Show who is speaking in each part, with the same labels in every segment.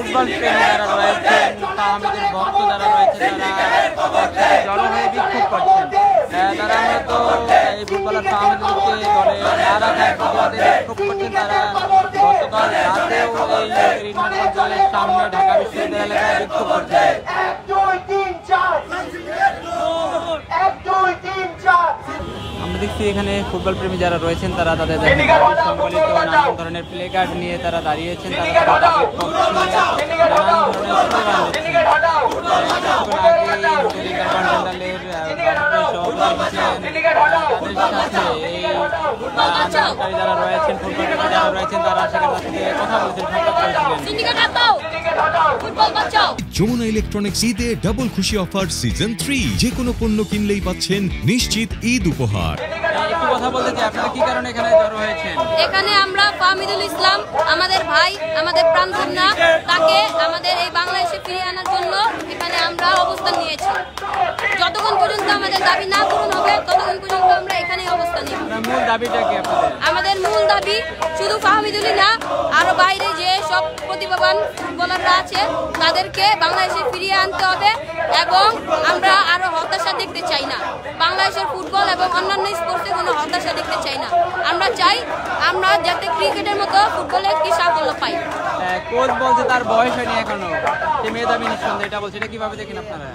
Speaker 1: Football প্রেমী যারা রয়েছেন, তাহমিদের ভক্ত যারা রয়েছেন, তারা জড়ো হয়ে বিক্ষোভ করছেন। তারা হয়তো এই ফুটবলার তাহমিদুলকে দলে না রাখার প্রতিবাদে বিক্ষোভ করছেন। তারা গতকাল রাতেও এই ইন্টারন্যাশনাল সামনে ঢাকা বিশ্ববিদ্যালয় এলাকায় বিক্ষোভ করছেন। আমরা দেখছি এখানে ফুটবল প্রেমী যারা রয়েছেন তারা তাদের সংবলিত নানান ধরনের প্লে কার্ড নিয়ে তারা দাঁড়িয়েছেন। যারা রয়েছেন ফুটবল প্রেমী যারা রয়েছেন তারা সেখানে কথা বলছেন,
Speaker 2: যমুনা ইলেকট্রনিক্স ঈদে ডাবল খুশি অফার সিজন 3, যে কোনো পণ্য কিনলেই পাচ্ছেন নিশ্চিত ঈদ উপহার।
Speaker 1: একটু কথা বলতে চাই, আপনারা কি কারণে এখানে জড়ো হয়েছেন?
Speaker 3: এখানে আমরা ফাহমিদুল ইসলাম, আমাদের ভাই, আমাদের প্রাণকন্যা, তাকে আমাদের এই বাংলাদেশে ফিরিয়ে আনার জন্য এখানে আমরা অবস্থান নিয়েছি। যতক্ষণ পর্যন্ত আমাদের দাবি না পূরণ হবে ততক্ষণ পর্যন্ত আমরা এখানেই অবস্থান নিব।
Speaker 1: মূল দাবিটা কি আপনাদের?
Speaker 3: আমাদের মূল দাবি শুধু ফাহমিদুলই না, আরো বাইরে যে সব প্রতিভাবান ফুটবলাররা আছে তাদেরকে বাংলাদেশে ফিরিয়ে আনতে হবে এবং আমরা আরো হতাশা দেখতে চাই না। বাংলাদেশের ফুটবল এবং অন্যান্য স্পোর্টসে কোনো হতাশা দেখতে চাই না। আমরা চাই আমরা যাতে ক্রিকেটের মতো ফুটবলে একটি সাফল্য পাই।
Speaker 1: কোচ বলছে তার বয়স হয়নি এখনো, সে মেধাবী নিঃসন্দেহে, এটা বলছে, এটা কিভাবে দেখেন আপনারা?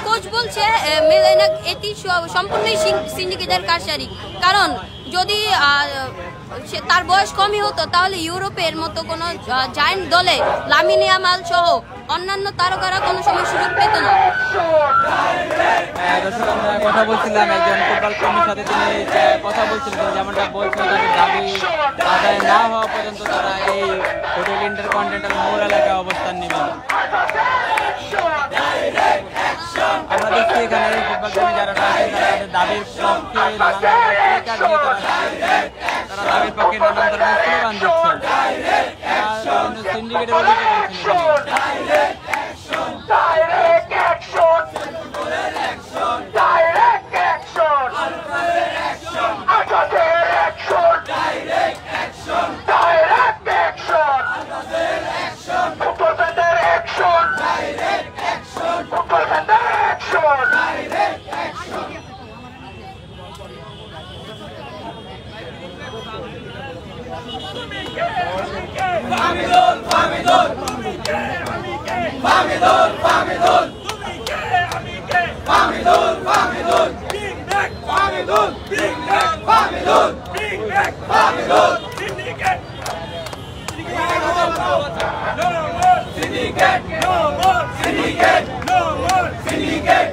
Speaker 3: কোচ বলছে এটি সম্পূর্ণই সিন্ডিকেটের কারসাজি। কারণ যদি তার বয়স কমই হতো তাহলে ইউরোপের মতো কোনো জায়ান্ট দলে লামিন ইয়ামাল সহ অন্যান্য তারকারা কোনো সময় সুযোগ পেত না।
Speaker 1: দর্শক, আমরা কথা বলছিলাম একজন ফুটবল প্রেমীর সাথে, তিনি কথা বলছিলেন যেমনটা বলছিলেন তাদের দাবি আদায় না হওয়া পর্যন্ত তারা এই হোটেল ইন্টারকন্টিনেন্টাল মোড় এলাকায় অবস্থান নেবেন। আমরা দেখছি এখানে ফুটবল প্রেমী যারা রয়েছেন তারা দাবির পক্ষে তারা দাবির পক্ষে নানান ধরনের স্লোগান দিচ্ছেন। সিন্ডিকেটের অভিযোগ
Speaker 4: Syndicate!